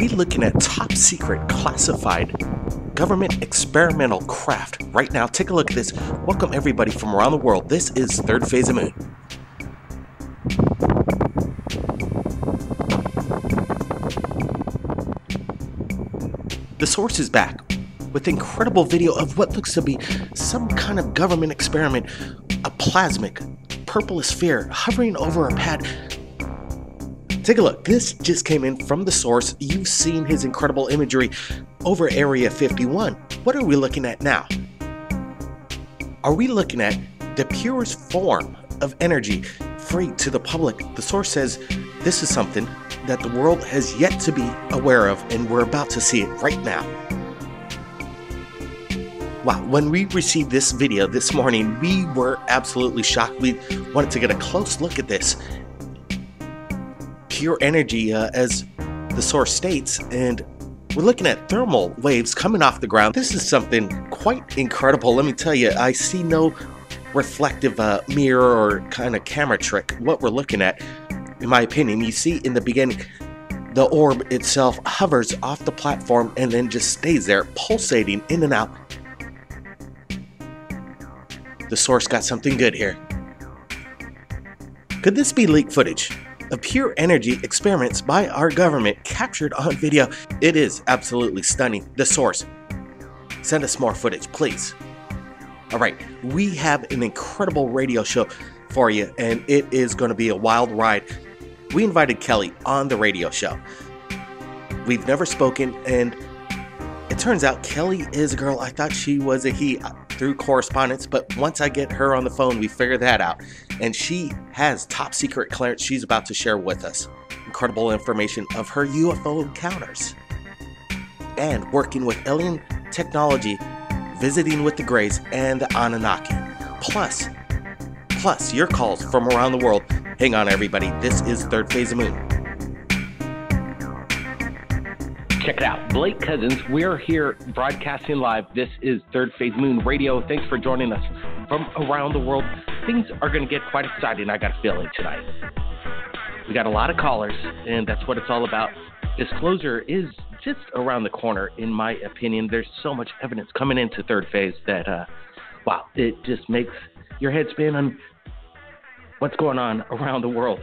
we looking at top secret classified government experimental craft right now? Take a look at this. Welcome everybody from around the world. This is Third Phase of Moon. The source is back with incredible video of what looks to be some kind of government experiment, a plasmic purple sphere hovering over a pad. Take a look. This just came in from the source. You've seen his incredible imagery over Area 51. What are we looking at now? Are we looking at the purest form of energy free to the public? The source says this is something that the world has yet to be aware of, and we're about to see it right now. Wow, when we received this video this morning, we were absolutely shocked. We wanted to get a close look at this. Pure energy, as the source states, and we're looking at thermal waves coming off the ground. This is something quite incredible. Let me tell you, I see no reflective mirror or kind of camera trick. What we're looking at, in my opinion, you see in the beginning, the orb itself hovers off the platform and then just stays there, pulsating in and out. The source got something good here. Could this be leaked footage of pure energy experiments by our government captured on video? It is absolutely stunning. The source, send us more footage, please. All right, we have an incredible radio show for you, and it is going to be a wild ride. We invited Kelly on the radio show. We've never spoken, and it turns out Kelly is a girl. I thought she was a he through correspondence, but once I get her on the phone, we figure that out. And she has top secret clearance she's about to share with us. Incredible information of her UFO encounters. And working with alien technology, visiting with the Greys and the Anunnaki. Plus your calls from around the world. Hang on everybody, this is Third Phase of Moon. Check it out, Blake Cousins. We're here broadcasting live. This is Third Phase Moon Radio. Thanks for joining us from around the world. Things are going to get quite exciting, I got a feeling, tonight. We got a lot of callers, and that's what it's all about. Disclosure is just around the corner, in my opinion. There's so much evidence coming into Third Phase that, wow, it just makes your head spin on what's going on around the world.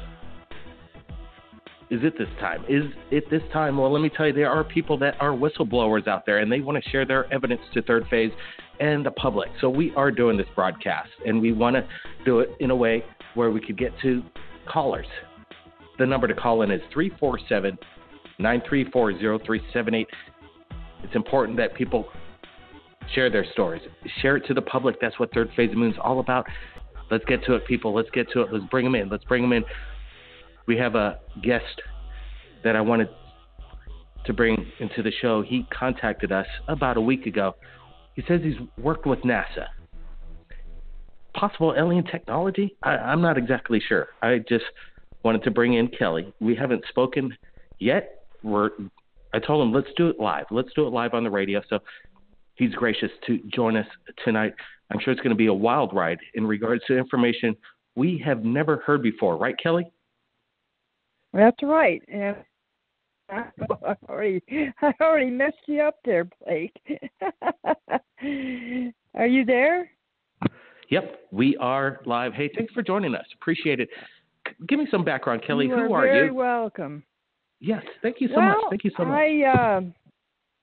Is it this time? Is it this time? Well, let me tell you, there are people that are whistleblowers out there, and they want to share their evidence to Third Phase and the public. So we are doing this broadcast, and we want to do it in a way where we could get to callers. The number to call in is 347-934-0378. It's important that people share their stories. Share it to the public. That's what Third Phase of Moon is all about. Let's get to it, people. Let's get to it. Let's bring them in. We have a guest that I wanted to bring into the show. He contacted us about a week ago. He says he's worked with NASA. Possible alien technology? I'm not exactly sure. I just wanted to bring in Kelly. We haven't spoken yet. I told him, let's do it live. Let's do it live on the radio. So he's gracious to join us tonight. I'm sure it's going to be a wild ride in regards to information we have never heard before. Right, Kelly? That's right. And I already messed you up there, Blake. Are you there? Yep, we are live. Hey, thanks for joining us. Appreciate it. Give me some background, Kelly. Who are you? You are very welcome. Yes, thank you so much. Thank you so much.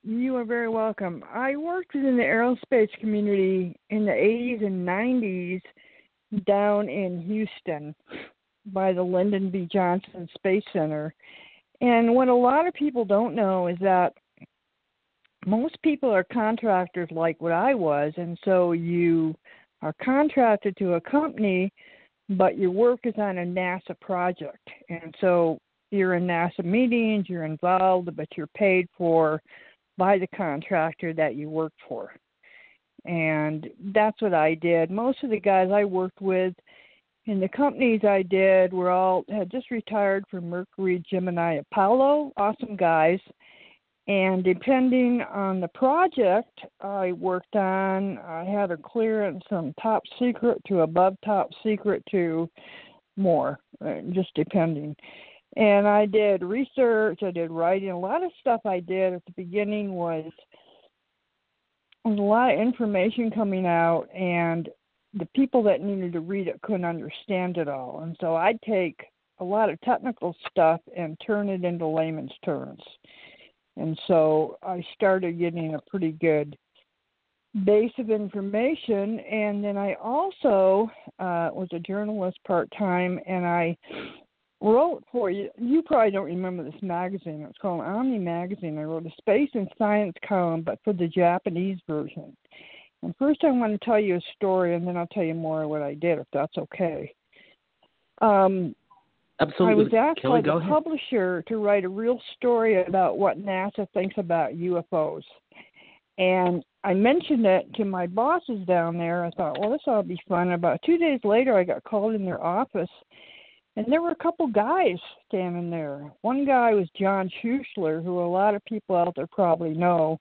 You are very welcome. I worked in the aerospace community in the 80s and 90s down in Houston by the Lyndon B. Johnson Space Center. And what a lot of people don't know is that most people are contractors like what I was, and so you are contracted to a company, but your work is on a NASA project. And so you're in NASA meetings, you're involved, but you're paid for by the contractor that you work for. And that's what I did. Most of the guys I worked with in the companies I did had just retired from Mercury, Gemini, Apollo, awesome guys. And depending on the project I worked on, I had a clearance from top secret to above top secret to more, just depending. And I did research, I did writing. A lot of stuff I did at the beginning was a lot of information coming out, and the people that needed to read it couldn't understand it all. And so I'd take a lot of technical stuff and turn it into layman's terms. And so I started getting a pretty good base of information. And then I also was a journalist part-time, and I wrote for you. You probably don't remember this magazine. It was called Omni Magazine. I wrote a space and science column, but for the Japanese version. And first I want to tell you a story, and then I'll tell you more of what I did, if that's okay. Absolutely. I was asked Kelly, by the publisher to write a real story about what NASA thinks about UFOs. And I mentioned it to my bosses down there. I thought, well, this ought to be fun. About 2 days later, I got called in their office, and there were a couple guys standing there. One guy was John Schuessler, who a lot of people out there probably know.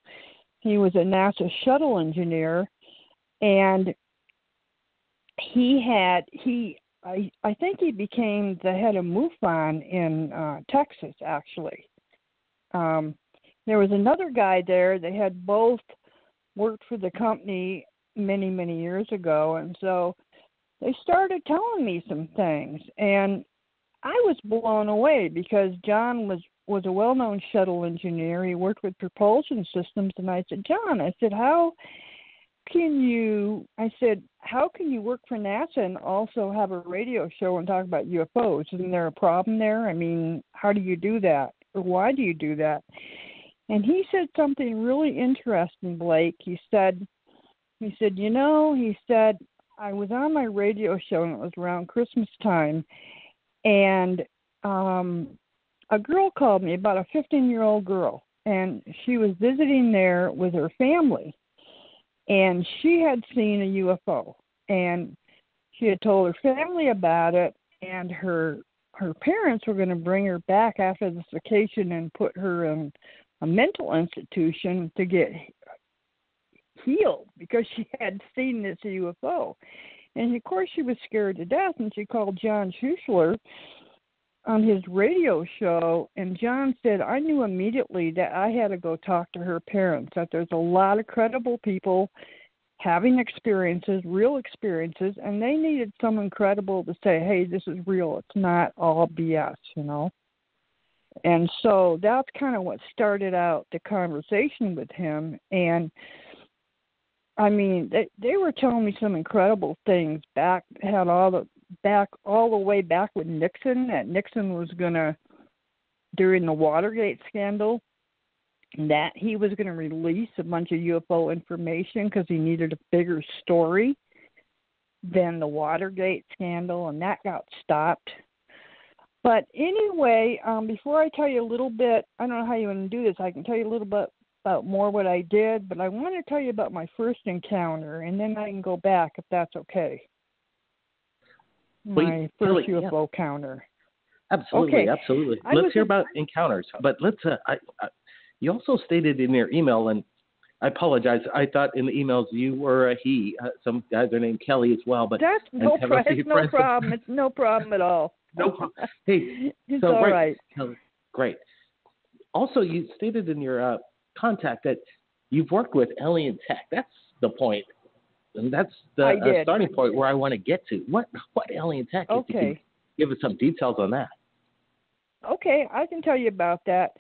He was a NASA shuttle engineer, and I think he became the head of MUFON in Texas, actually. There was another guy there. They had both worked for the company many, many years ago, and so they started telling me some things, and I was blown away because John was a well-known shuttle engineer. He worked with propulsion systems, and I said, John, how can you work for NASA and also have a radio show and talk about UFOs? Isn't there a problem there? I mean, how do you do that? Or why do you do that? And he said something really interesting, Blake. He said, I was on my radio show, and it was around Christmas time, and a girl called me, about a 15-year-old girl, and she was visiting there with her family, and she had seen a UFO, and she had told her family about it, and her parents were going to bring her back after this vacation and put her in a mental institution to get healed because she had seen this UFO. And, of course, she was scared to death, and she called John Schuessler on his radio show, and John said, I knew immediately that I had to go talk to her parents, that there's a lot of credible people having experiences, real experiences, and they needed someone credible to say, hey, this is real. It's not all BS, you know. And so that's kind of what started out the conversation with him. And I mean, they were telling me some incredible things all the way back with Nixon, that Nixon was going to, during the Watergate scandal, that he was going to release a bunch of UFO information because he needed a bigger story than the Watergate scandal, and that got stopped. But anyway, before I tell you a little bit, I don't know how you want to do this. I can tell you a little bit about more what I did, but I want to tell you about my first encounter, and then I can go back if that's okay. My first UFO encounter. Absolutely, okay. Absolutely. Let's hear about encounters. But let's. You also stated in your email, and I apologize. I thought in the emails you were a he. Some guys are named Kelly as well, but that's no problem. It's no problem at all. No problem. Hey, it's so all right. Kelly, great. Also, you stated in your contact that you've worked with alien tech. That's the point, and that's the starting point where I want to get to. What alien tech? Okay. If you can give us some details on that. Okay, I can tell you about that.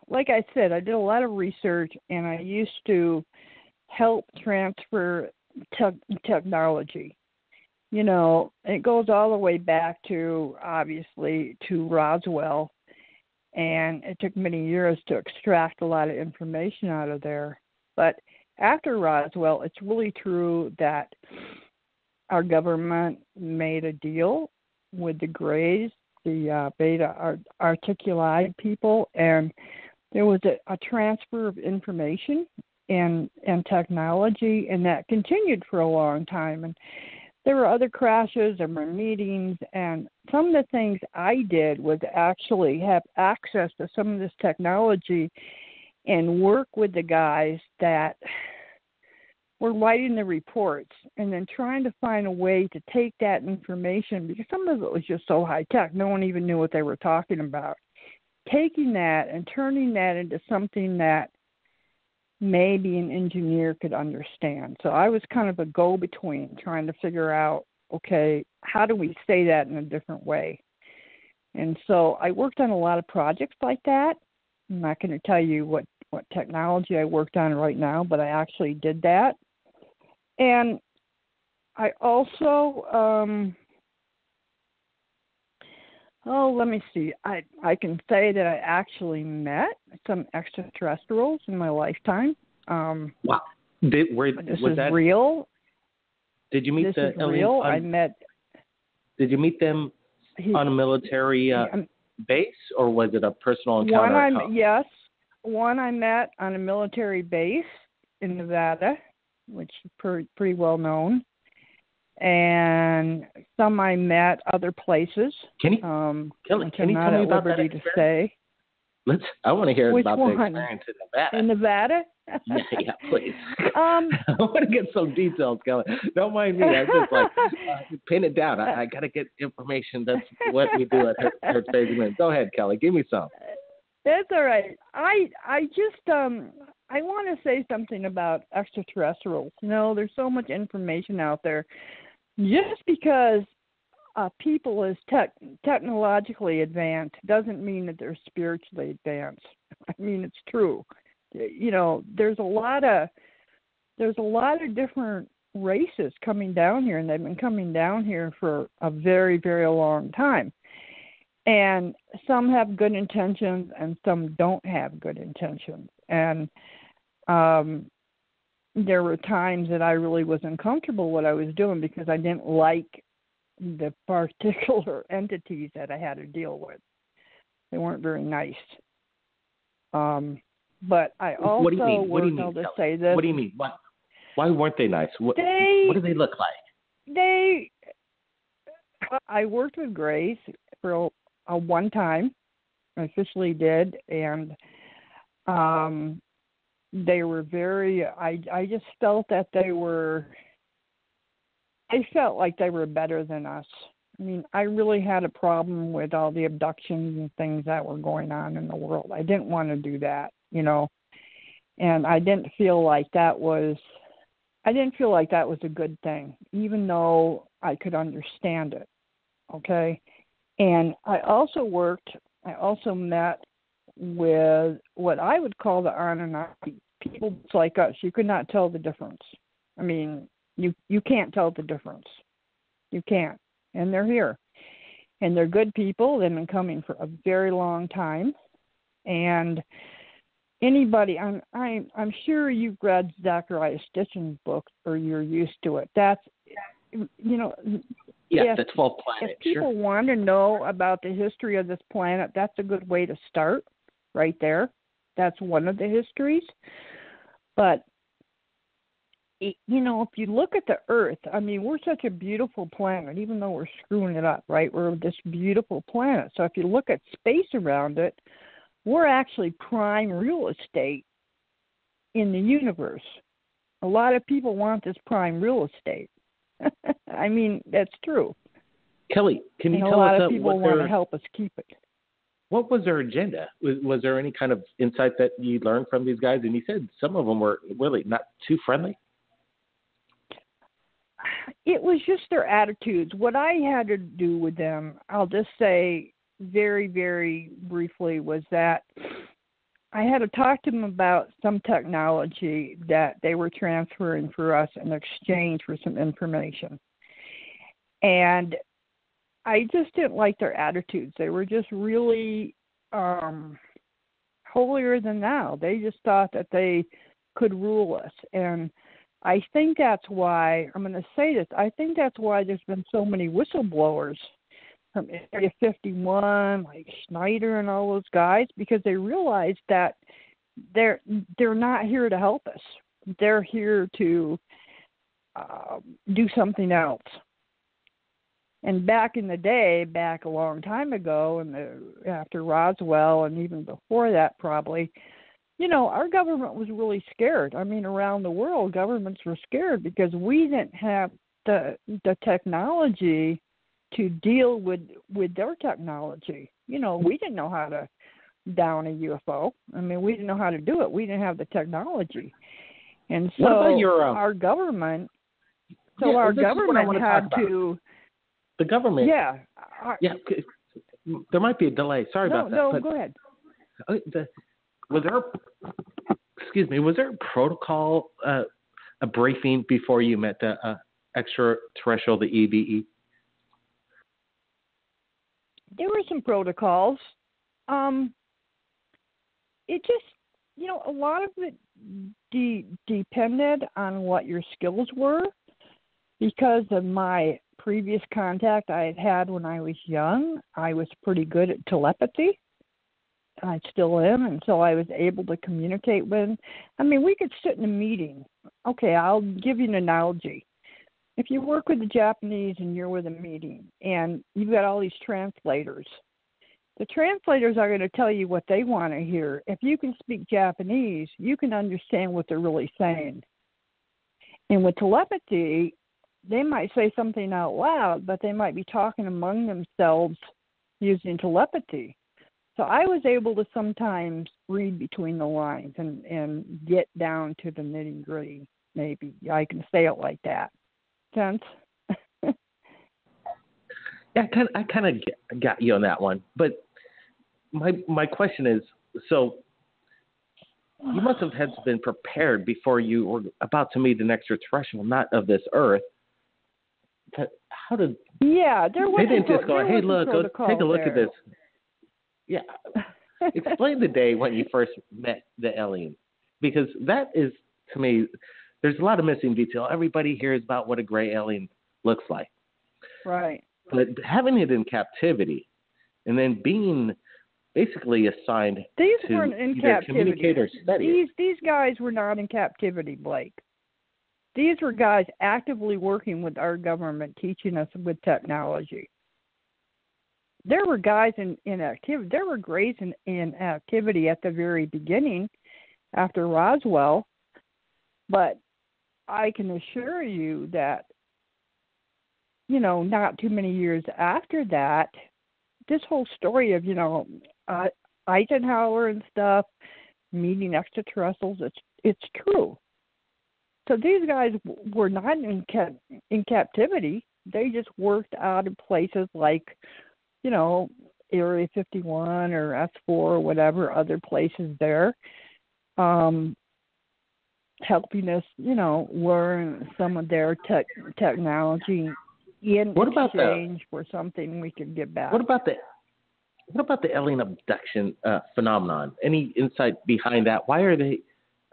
Like I said, I did a lot of research, and I used to help transfer technology. You know, it goes all the way back to, obviously, to Roswell, and it took many years to extract a lot of information out of there. But after Roswell, it's really true that our government made a deal with the Greys, the Beta Articuli people, and there was a transfer of information and technology, and that continued for a long time. And there were other crashes, there were meetings, and some of the things I did was actually have access to some of this technology and work with the guys that were writing the reports and then trying to find a way to take that information, because some of it was just so high tech, no one even knew what they were talking about. Taking that and turning that into something that maybe an engineer could understand. So I was kind of a go-between, trying to figure out, okay, how do we say that in a different way? And so I worked on a lot of projects like that. I'm not going to tell you what technology I worked on right now, but I actually did that. And I also, let me see. I can say that I actually met some extraterrestrials in my lifetime. Wow. This was is that real. Did you meet this the is real. I met. Did you meet them on a military base, or was it a personal encounter? Yes. One I met on a military base in Nevada, which is pretty well known. And some I met other places. Can you tell me about that experience? I want to hear about the experience in Nevada. In Nevada? yeah, please. I want to get some details, Kelly. Don't mind me. I just pin it down. I got to get information. That's what we do at Thirdphaseofmoon. Go ahead, Kelly. Give me some. That's all right. I just I want to say something about extraterrestrials. There's so much information out there. Just because people is technologically advanced doesn't mean that they're spiritually advanced. I mean, it's true. There's a lot of different races coming down here, and they've been coming down here for a very, very long time. And some have good intentions, and some don't have good intentions. And there were times that I really was uncomfortable what I was doing because I didn't like the particular entities that I had to deal with. They weren't very nice. But I also What do you mean? What do you mean, say this. What do you mean? Why weren't they nice? What do they look like? I worked with Grace for a one time. I officially did, and they were very. I just felt that they were. I felt like they were better than us. I mean, I really had a problem with all the abductions and things that were going on in the world. I didn't want to do that, and I didn't feel like that was a good thing, even though I could understand it. Okay. And I also met with what I would call the Anunnaki, people like us. You could not tell the difference. I mean, you can't tell the difference. You can't. And they're here. And they're good people. They've been coming for a very long time. And anybody, I'm sure you've read Zachariah Stitchen's book, or you're used to it. That's, yeah, the 12th planet. If people want to know about the history of this planet, that's a good way to start right there. That's one of the histories. But, if you look at the Earth, I mean, we're such a beautiful planet, even though we're screwing it up, right? We're this beautiful planet. So if you look at space around it, we're actually prime real estate in the universe. A lot of people want this prime real estate. I mean, that's true. Kelly, can you tell us a lot of people want to help us keep it. What was their agenda? Was there any kind of insight that you learned from these guys? And you said some of them were really not too friendly. It was just their attitudes. What I had to do with them, I'll just say very, very briefly, was that I had to talk to them about some technology that they were transferring for us in exchange for some information. And I just didn't like their attitudes. They were just really holier than thou. They just thought that they could rule us. And I think that's why, I'm going to say this, I think that's why there's been so many whistleblowers from Area 51, like Schneider and all those guys, because they realized that they're not here to help us. They're here to do something else. And back in the day, back a long time ago, and after Roswell, and even before that probably, our government was really scared. I mean, around the world, governments were scared because we didn't have the technology to deal with their technology. We didn't know how to down a UFO. I mean, we didn't know how to do it. We didn't have the technology. And so our government, our government had to. The government. Yeah. There might be a delay. Sorry about that. No, go ahead. Was there a protocol, a briefing before you met the extraterrestrial, the EBE? There were some protocols. It just, a lot of it depended on what your skills were, because of my previous contact I had when I was young. I was pretty good at telepathy. I still am, and so I was able to communicate with. I mean, we could sit in a meeting. Okay, I'll give you an analogy. If you work with the Japanese and you're with a meeting, and you've got all these translators, the translators are going to tell you what they want to hear. If you can speak Japanese, you can understand what they're really saying. And with telepathy, they might say something out loud, but they might be talking among themselves using telepathy. So I was able to sometimes read between the lines and get down to the nitty-gritty, maybe. I can say it like that. Sense? Yeah, I kind of got you on that one. But my question is, so you must have had been prepared before you were about to meet an extraterrestrial, not of this Earth. But how did... Yeah, there was... They didn't just go, hey, look, go take a look at this. Yeah. Explain the day when you first met the alien. Because that is, to me, there's a lot of missing detail. Everybody hears about what a gray alien looks like. Right. But having it in captivity and then being basically assigned These to weren't in either captivity. communicate or study. These guys were not in captivity, Blake. These were guys actively working with our government, teaching us with technology. There were guys in activity. There were grays in activity at the very beginning after Roswell. But I can assure you that, not too many years after that, this whole story of, Eisenhower and stuff, meeting extraterrestrials, it's true. So these guys were not in captivity. They just worked out in places like, Area 51 or S4 or whatever, other places there, helping us, learn some of their technology in exchange for something we could get back. What about the alien abduction phenomenon? Any insight behind that? Why are they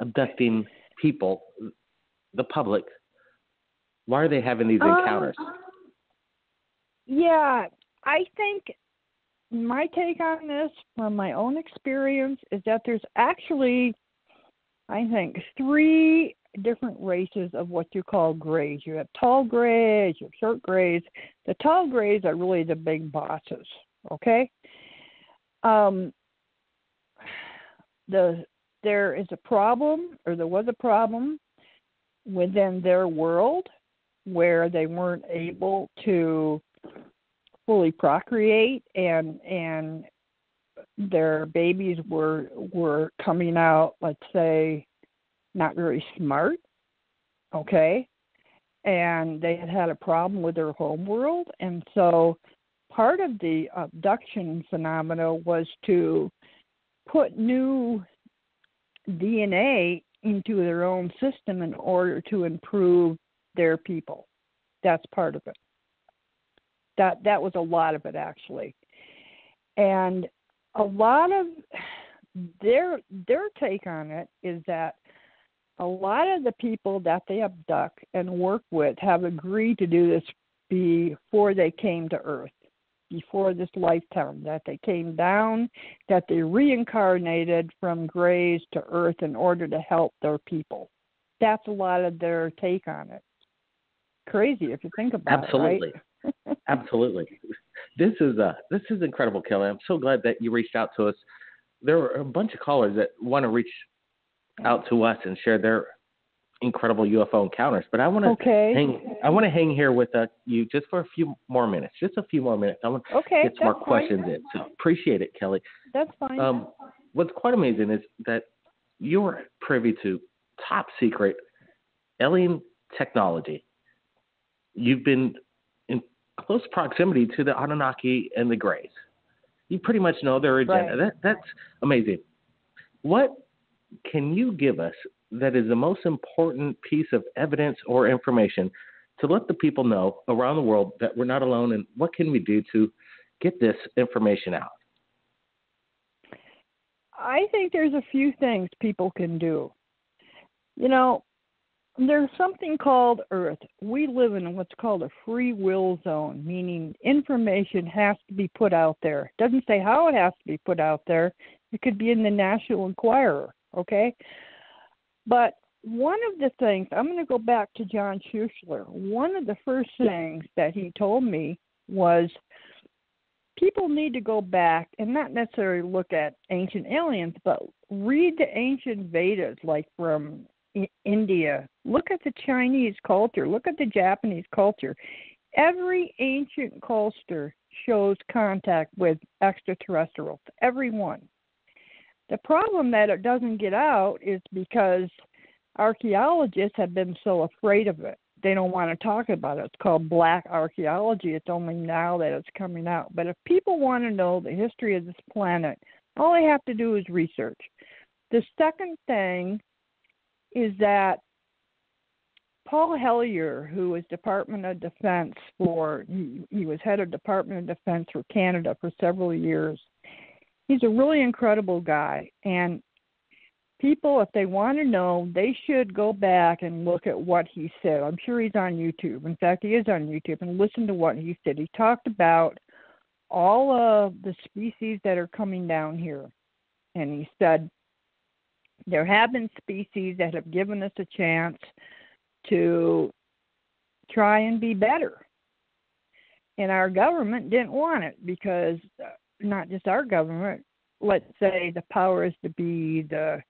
abducting people, the public? Why are they having these encounters? Yeah, I think my take on this from my own experience is that there's actually, I think, 3 different races of what you call grays. You have tall grays, you have short grays. The tall grays are really the big bosses, okay? There is a problem, or there was a problem within their world where they weren't able to fully procreate, and their babies were coming out, let's say, not very smart, okay? And they had a problem with their home world, and so part of the abduction phenomena was to put new DNA into their own system in order to improve their people. That's part of it. That was a lot of it, actually. And a lot of their take on it is that a lot of the people that they abduct and work with have agreed to do this before they came to Earth, before this lifetime, that they came down, that they reincarnated from grays to Earth in order to help their people. That's a lot of their take on it. Crazy if you think about it, right? Absolutely. This is incredible, Kelly. I'm so glad that you reached out to us. there are a bunch of callers that want to reach out to us and share their incredible UFO encounters. But I want to hang here with you just for a few more minutes. Just a few more minutes. I want to get some more questions in. So appreciate it, Kelly. That's fine. What's quite amazing is that you're privy to top secret alien technology. You've been in close proximity to the Anunnaki and the Greys. You pretty much know their agenda. Right. That's amazing. What can you give us that is the most important piece of evidence or information to let the people know around the world that we're not alone, and what can we do to get this information out? I think there's a few things people can do. You know, there's something called Earth. We live in what's called a free will zone, meaning information has to be put out there. It doesn't say how it has to be put out there. It could be in the National Enquirer, okay? But one of the things, I'm going to go back to John Schuessler. One of the first things that he told me was people need to go back and not necessarily look at ancient aliens, but read the ancient Vedas, like from India. Look at the Chinese culture. Look at the Japanese culture. Every ancient culture shows contact with extraterrestrials. Every one. The problem that it doesn't get out is because archaeologists have been so afraid of it. They don't want to talk about it. It's called black archaeology. It's only now that it's coming out. But if people want to know the history of this planet, all they have to do is research. The second thing is that Paul Hellyer, who was Department of Defense he was head of Department of Defense for Canada for several years. He's a really incredible guy, and people, if they want to know, they should go back and look at what he said. I'm sure he's on YouTube. In fact, he is on YouTube, and listen to what he said. He talked about all of the species that are coming down here, and he said there have been species that have given us a chance to try and be better, and our government didn't want it because not just our government, let's say the powers to be, the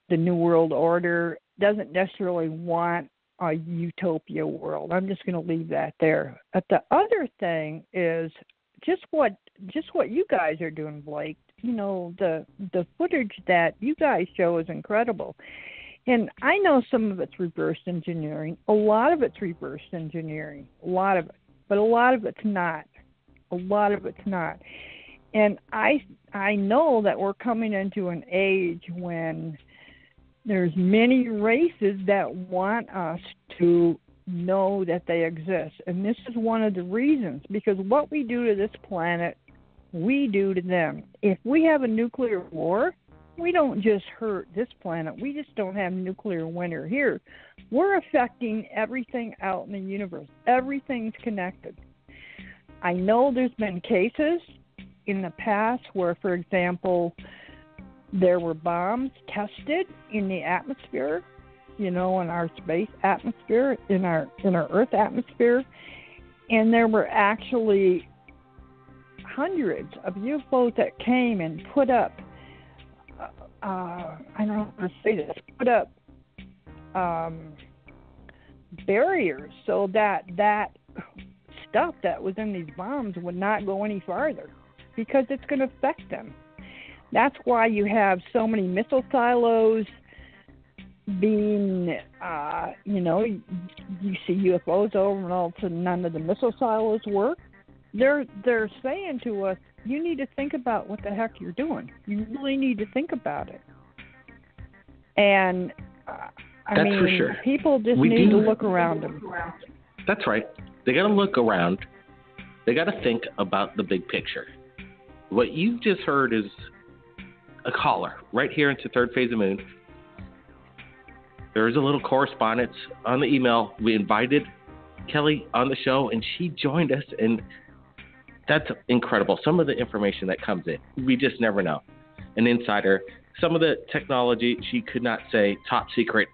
New World Order, doesn't necessarily want a utopia world. I'm just going to leave that there. But the other thing is just what you guys are doing, Blake. You know, the footage that you guys show is incredible. And I know some of it's reverse engineering. A lot of it's reverse engineering. A lot of it. But a lot of it's not. A lot of it's not. And I know that we're coming into an age when there's many races that want us to know that they exist. And this is one of the reasons, because what we do to this planet, we do to them. If we have a nuclear war, we don't just hurt this planet. We just don't have nuclear winter here. We're affecting everything out in the universe. Everything's connected. I know there's been cases in the past where, for example, there were bombs tested in the atmosphere, you know, in our space atmosphere, in our Earth atmosphere, and there were actually hundreds of UFOs that came and put up, I don't know how to say this, put up barriers so that stuff that was in these bombs would not go any farther, because it's going to affect them. That's why you have so many missile silos being, you see UFOs over and all of a sudden none of the missile silos work. They're saying to us, you need to think about what the heck you're doing. You really need to think about it. And, for sure. People just need to look around them. That's right. They got to look around. They got to think about the big picture. What you just heard is a caller right here into Third Phase of Moon. There is a little correspondence on the email. We invited Kelly on the show, and she joined us, and that's incredible. Some of the information that comes in, we just never know. An insider, some of the technology she could not say, top secret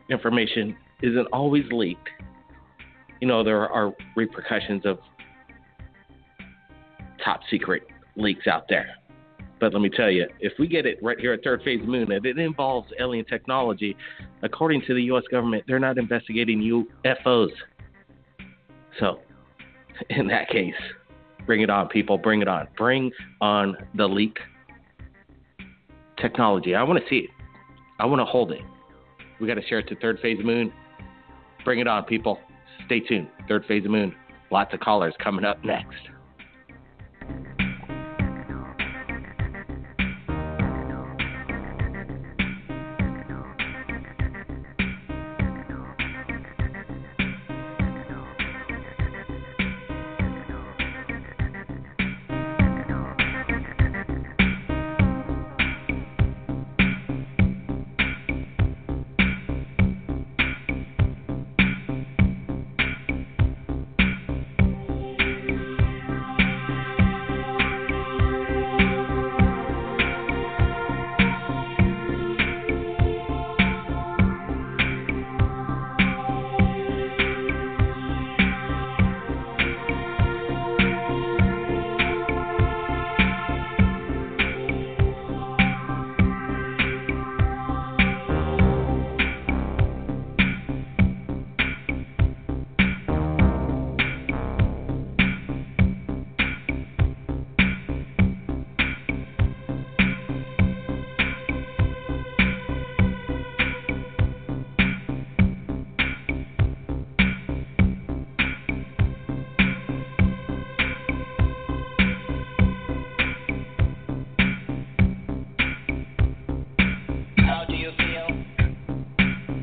information isn't always leaked. You know, there are repercussions of top secret leaks out there. But let me tell you, if we get it right here at Third Phase Moon and it involves alien technology, according to the U.S. government, they're not investigating UFOs. So, in that case, bring it on, people. Bring it on. Bring on the leak technology. I want to see it. I want to hold it. We got to share it to Third Phase Moon. Bring it on, people. Stay tuned. Third Phase of Moon. Lots of callers coming up next.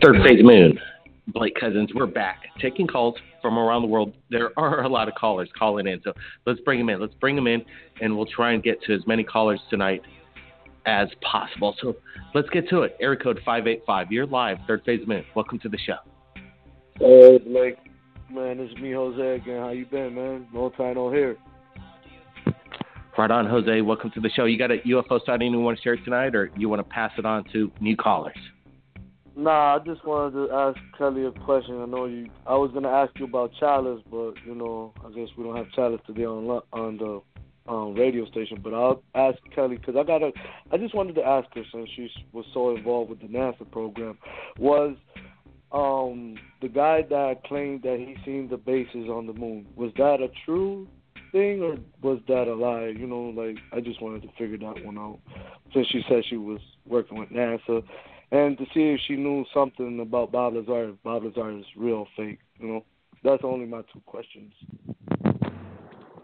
Third Phase Moon. Blake Cousins, we're back. Taking calls from around the world. There are a lot of callers calling in, so let's bring them in. Let's bring them in, and we'll try and get to as many callers tonight as possible. So let's get to it. Area code 585. You're live, Third Phase Moon. Welcome to the show. Hey, Blake. Man, it's me, Jose, again. How you been, man? No time, no here. Right on, Jose. Welcome to the show. You got a UFO sighting you want to share tonight, or you want to pass it on to new callers? Nah, I just wanted to ask Kelly a question. I was gonna ask you about Chalice, but I guess we don't have Chalice today on the radio station. But I'll ask Kelly because I just wanted to ask her since she was so involved with the NASA program. Was the guy that claimed that he seen the bases on the moon, was that a true thing or was that a lie? I just wanted to figure that one out since she said she was working with NASA. And to see if she knew something about Bob Lazar, if Bob Lazar is real or fake. That's only my two questions.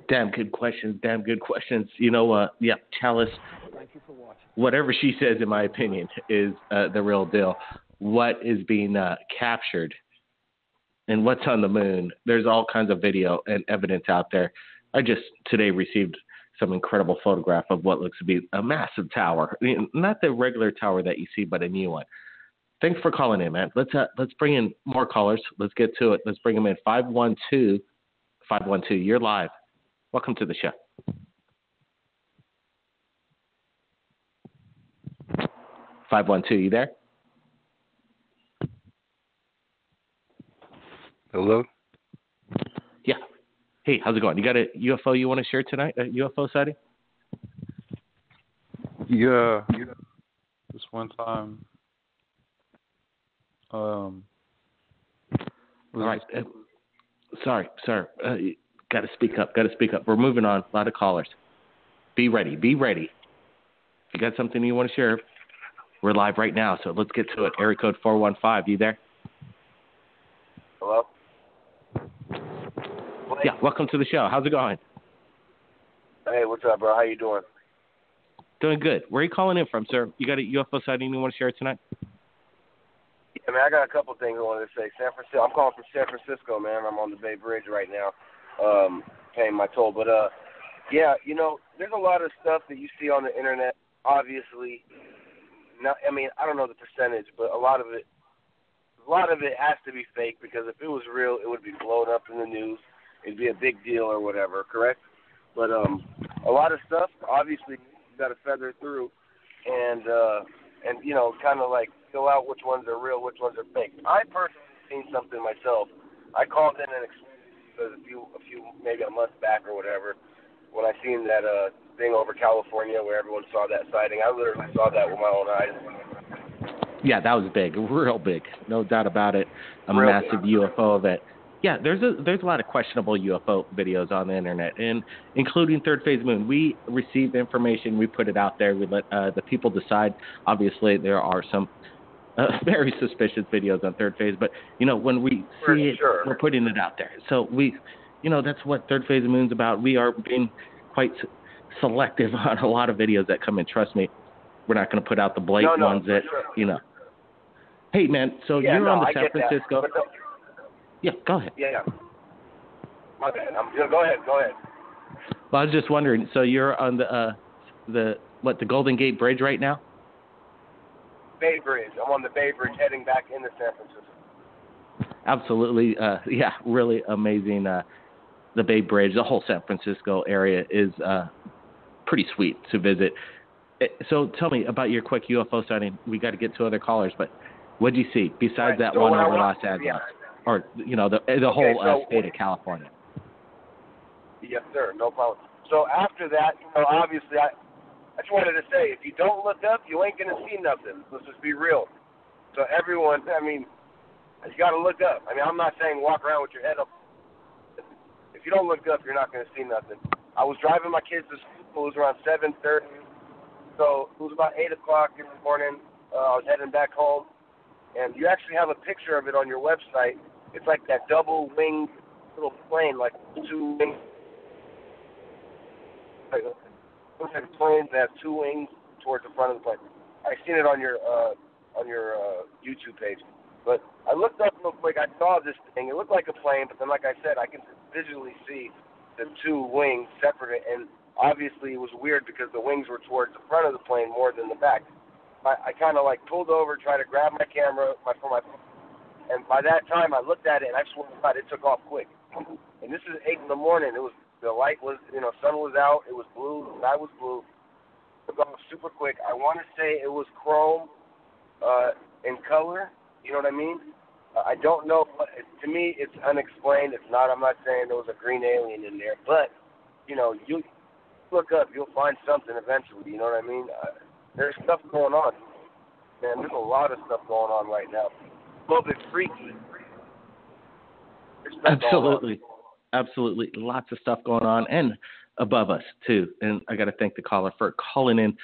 Damn good questions. Yeah, Chalice. Thank you for watching. Whatever she says, in my opinion, is the real deal. What is being captured and what's on the moon? There's all kinds of video and evidence out there. I just today received some incredible photograph of what looks to be a massive tower. Not the regular tower that you see, but a new one. Thanks for calling in, man. Let's bring in more callers. Let's get to it. Let's bring them in. 512, you're live. Welcome to the show. You there? Hello? Yeah. Hey, how's it going? You got a UFO you want to share tonight? A UFO sighting? Yeah. This one time. All right. Sorry, sir. Got to speak up. We're moving on. A lot of callers. Be ready. If you got something you want to share, we're live right now. So let's get to it. Area code 415. You there? Hello? Yeah, welcome to the show. How's it going? Hey, what's up, bro? How you doing? Doing good. Where are you calling in from, sir? You got a UFO sighting you want to share tonight? Yeah, man, I got a couple things I wanted to say. San Francisco. I'm calling from San Francisco, man. I'm on the Bay Bridge right now, paying my toll. But yeah, there's a lot of stuff that you see on the internet. Obviously, I don't know the percentage, but a lot of it has to be fake because if it was real, it would be blown up in the news. It'd be a big deal or whatever, correct? But a lot of stuff, obviously, you got to feather through and kind of like fill out which ones are real, which ones are fake. I personally seen something myself. I called in and explained because a few maybe a month back or whatever. when I seen that thing over California where everyone saw that sighting. I literally saw that with my own eyes. Yeah, that was big, real big, no doubt about it. A Real massive big. UFO event. Yeah, there's a lot of questionable UFO videos on the internet, and including Third Phase Moon. We received information, we put it out there, we let the people decide. Obviously, there are some very suspicious videos on Third Phase, but when we see it, we're putting it out there. So we, that's what Third Phase Moon's about. We are being quite selective on a lot of videos that come in. Trust me, we're not going to put out the blatant ones that Hey man, so you're on the San Francisco. Yeah, go ahead. Yeah. My bad. Go ahead. Well, I was just wondering. So you're on the Golden Gate Bridge right now? Bay Bridge. I'm on the Bay Bridge heading back into San Francisco. Absolutely. Yeah, really amazing. The Bay Bridge, the whole San Francisco area is pretty sweet to visit. So tell me about your quick UFO sighting. We got to get to other callers, but what did you see besides that one over Los Angeles? Or, the whole state of California. Yes, sir. No problem. So after that, obviously, I just wanted to say, if you don't look up, you ain't going to see nothing. Let's just be real. So everyone, you got to look up. I'm not saying walk around with your head up. If you don't look up, you're not going to see nothing. I was driving my kids to school. It was around 7:30. So it was about 8 o'clock in the morning. I was heading back home. And you actually have a picture of it on your website. It's like that double-winged little plane, like two wings. Like planes that have two wings towards the front of the plane. I seen it on your YouTube page. But I looked up real quick. I saw this thing. It looked like a plane, but then, like I said, I can visually see the two wings separate. And obviously, it was weird because the wings were towards the front of the plane more than the back. I kind of pulled over, tried to grab my camera for my phone. And by that time, I looked at it, and I swear to God, it took off quick. And this is 8 in the morning. The light was, sun was out. It was blue. The sky was blue. It took off super quick. I want to say it was chrome in color. You know what I mean? I don't know. To me, it's unexplained. It's not. I'm not saying there was a green alien in there. But, you look up. You'll find something eventually. You know what I mean? There's stuff going on. Man, there's a lot of stuff going on right now. A little bit freaky. Absolutely. Lots of stuff going on and above us, too. And I got to thank the caller for calling in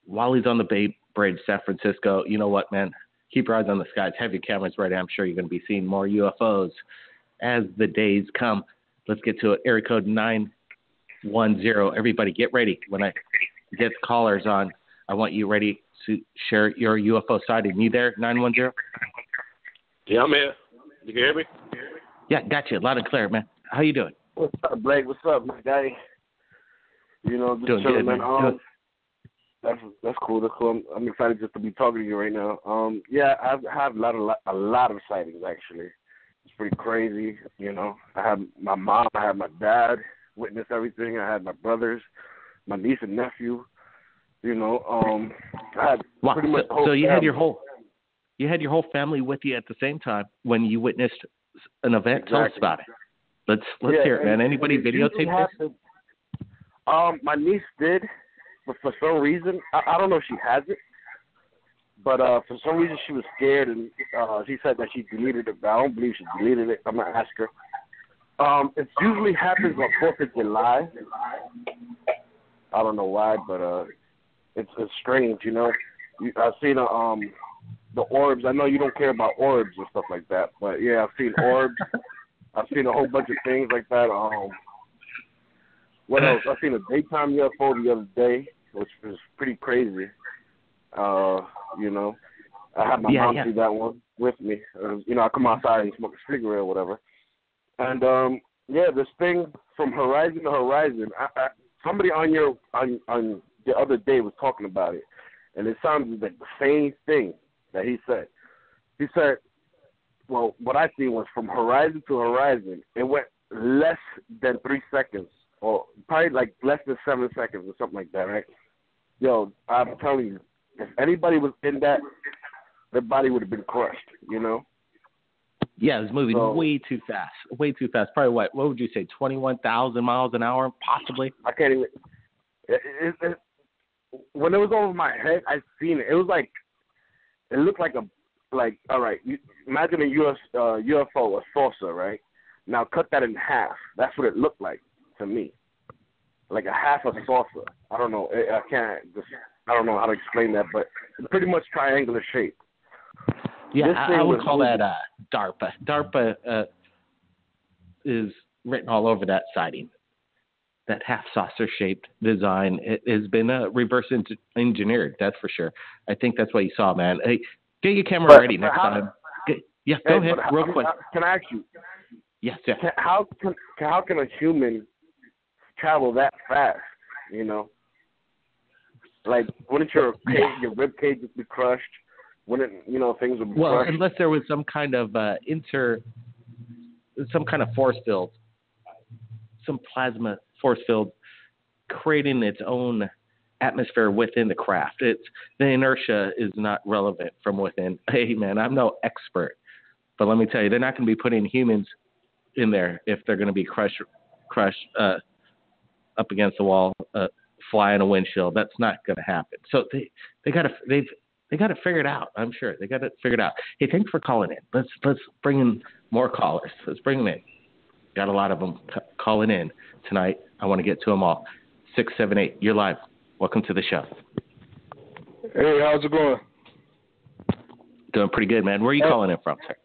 while he's on the Bay Bridge, San Francisco. You know what, man? Keep your eyes on the skies. Have your cameras ready. I'm sure you're going to be seeing more UFOs as the days come. Let's get to it. Area code 910. Everybody get ready. When I get callers on, I want you ready to share your UFO sighting. You there, 910? Yeah, I'm here. You can hear me? Yeah, got you. Loud and clear, man. How you doing? What's up, Blake? What's up, my guy? Just doing chilling, good, man. That's cool. I'm excited just to be talking to you right now. I have a lot of sightings, actually. It's pretty crazy, I had my mom, I had my dad witness everything. I had my brothers, my niece and nephew. I had pretty much the whole you family. had your whole family with you at the same time when you witnessed an event. Exactly. Tell us about it. Let's hear it, man. Anybody videotape this? My niece did, but for some reason, I don't know if she has it, but for some reason she was scared, and she said that she deleted it, but I don't believe she deleted it. I'm going to ask her. It usually happens on 4th of July. I don't know why, but it's strange, I've seen the orbs. I know you don't care about orbs and stuff like that, but yeah, I've seen orbs. I've seen a whole bunch of things like that. What else? I've seen a daytime UFO the other day, which was pretty crazy. I had my mom see that one with me. I come outside and smoke a cigarette or whatever. And this thing from horizon to horizon. Somebody on the other day was talking about it, and it sounded like the same thing that he said. He said, well, what I see was from horizon to horizon, it went less than 3 seconds, or probably like less than 7 seconds or something like that, right? Yo, I'm telling you, if anybody was in that, their body would have been crushed, Yeah, it was moving way too fast. Way too fast. Probably what would you say, 21,000 miles an hour, possibly? I can't even. When it was over my head, I seen it. It was like, it looked like all right, imagine a UFO, a saucer, right? Now cut that in half. That's what it looked like to me. Like a half a saucer. I don't know. I don't know how to explain that, but it's pretty much triangular shape. Yeah, I would call that DARPA. DARPA is written all over that sighting. That half saucer-shaped design, it has been reverse engineered, that's for sure. I think that's what you saw, man. Hey, get your camera ready next time. Go ahead, real quick. Can I ask you? Yes, yeah. How can a human travel that fast, you know? Like, wouldn't your rib cage be crushed? Wouldn't, things would be crushed? Unless there was some kind of force field, some plasma force field creating its own atmosphere within the craft. The inertia is not relevant from within. Hey, man, I'm no expert, but let me tell you, they're not going to be putting humans in there if they're going to be crushed up against the wall, fly in a windshield. That's not going to happen. So they got it figured out. I'm sure they got it figured out. Hey, thanks for calling in. Let's bring in more callers. Let's bring them in. Got a lot of them calling in tonight. I want to get to them all. 678, you're live. Welcome to the show. Hey, how's it going? Doing pretty good, man. Where are you calling in from, sir?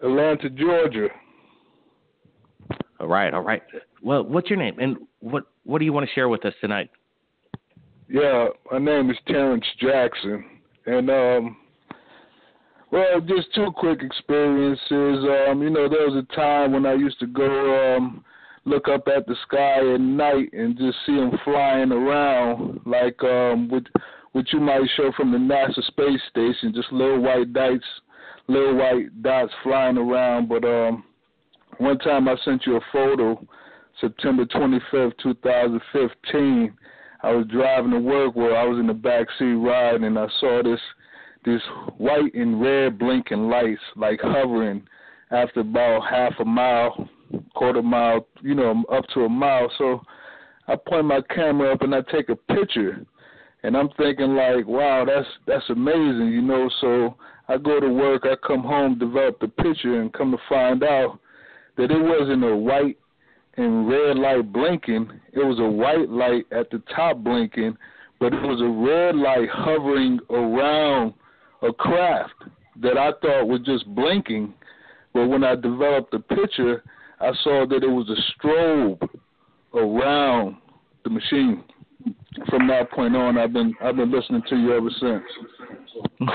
Atlanta, Georgia. All right. Well, what's your name, and what do you want to share with us tonight? Yeah, my name is Terrence Jackson, and well, just two quick experiences. There was a time when I used to go look up at the sky at night and just see them flying around, like what you might show from the NASA space station, just little white dots flying around. But one time I sent you a photo, September 25th, 2015. I was driving to work where I was in the back seat riding, and I saw this white and red blinking lights, like hovering after about half a mile, quarter mile, up to a mile. So I point my camera up and I take a picture, and I'm thinking like, wow, that's amazing, So I go to work, I come home, develop the picture, and come to find out that it wasn't a white and red light blinking. It was a white light at the top blinking, but it was a red light hovering around a craft that I thought was just blinking. But when I developed the picture, I saw that it was a strobe around the machine. From that point on, I've been listening to you ever since.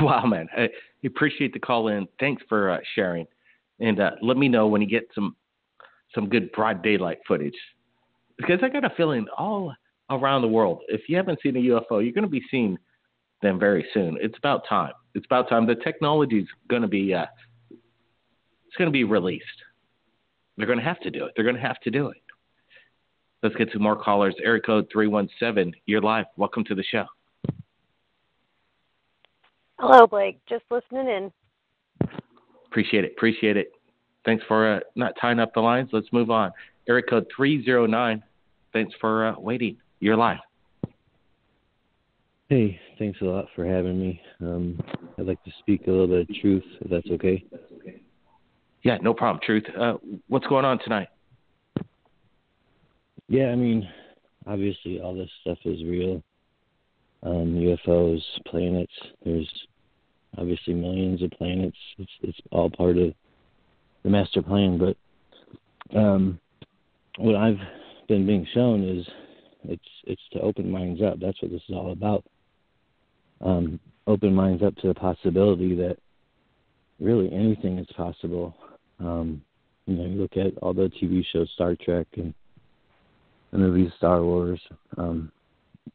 Wow, man. I appreciate the call in. Thanks for sharing. And let me know when you get some good broad daylight footage. Because I got a feeling all around the world, if you haven't seen a UFO, you're going to be seeing them very soon. It's about time. The technology is going to be it's going to be released. They're going to have to do it. Let's get to more callers. Area code 317. You're live. Welcome to the show. Hello, Blake. Just listening in. Appreciate it. Thanks for not tying up the lines. Let's move on. Area code 309. Thanks for waiting. You're live. Hey, thanks a lot for having me. I'd like to speak a little bit of truth, if that's okay. Yeah, no problem. Truth. What's going on tonight? Yeah, obviously all this stuff is real. UFOs, planets. There's obviously millions of planets. It's all part of the master plan. But what I've been being shown is it's to open minds up. That's what this is all about. Open minds up to the possibility that really anything is possible. You look at all the TV shows, Star Trek and the movies, Star Wars.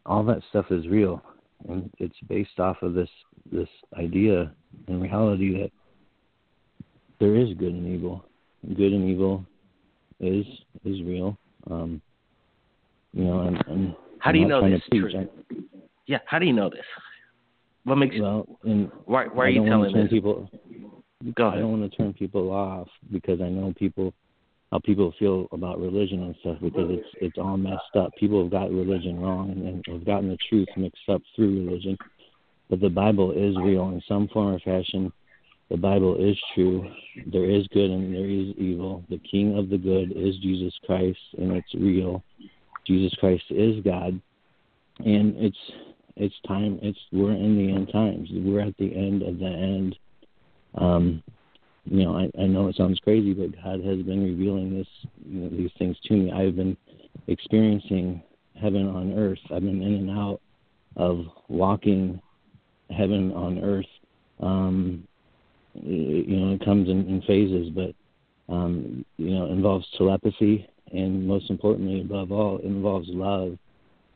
All that stuff is real, and it's based off of this idea and reality that there is good and evil. Good and evil is real. And how do you know this? Yeah, how do you know this? What makes why are you telling this? People, Go ahead. I don't want to turn people off because I know how people feel about religion and stuff, because it's all messed up. People have got religion wrong and have gotten the truth mixed up through religion. But the Bible is real in some form or fashion. The Bible is true. There is good and there is evil. The King of the good is Jesus Christ, and it's real. Jesus Christ is God, and it's time. We're in the end times. We're at the end of the end. I know it sounds crazy, but God has been revealing these things to me. I've been experiencing heaven on earth. I've been in and out of walking heaven on earth. It comes in phases, but it involves telepathy, and most importantly, above all, it involves love.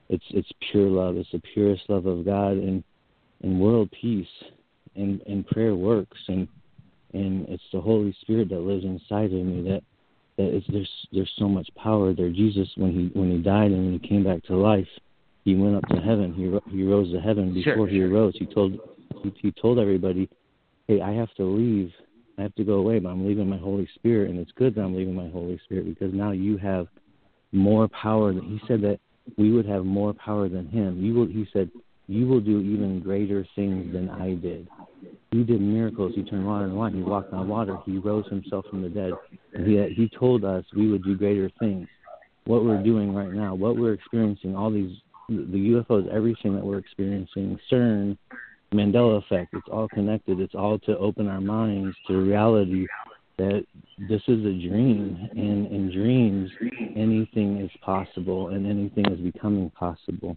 It's pure love. It's the purest love of God, and world peace, and prayer works, and it's the Holy Spirit that lives inside of me. There's so much power there. Jesus, when he died and when he came back to life, he went up to heaven. He rose to heaven. Before he arose, he told everybody, hey, I have to leave. I have to go away, but I'm leaving my Holy Spirit, and it's good that I'm leaving my Holy Spirit, because now you have more power. He said that we would have more power than him. He said, you will do even greater things than I did. He did miracles. He turned water into wine. He walked on water. He rose himself from the dead. And he told us we would do greater things. What we're doing right now, what we're experiencing, all the UFOs, everything that we're experiencing, CERN, Mandela effect, it's all connected. It's all to open our minds to reality that this is a dream, and in dreams anything is possible, and anything is becoming possible.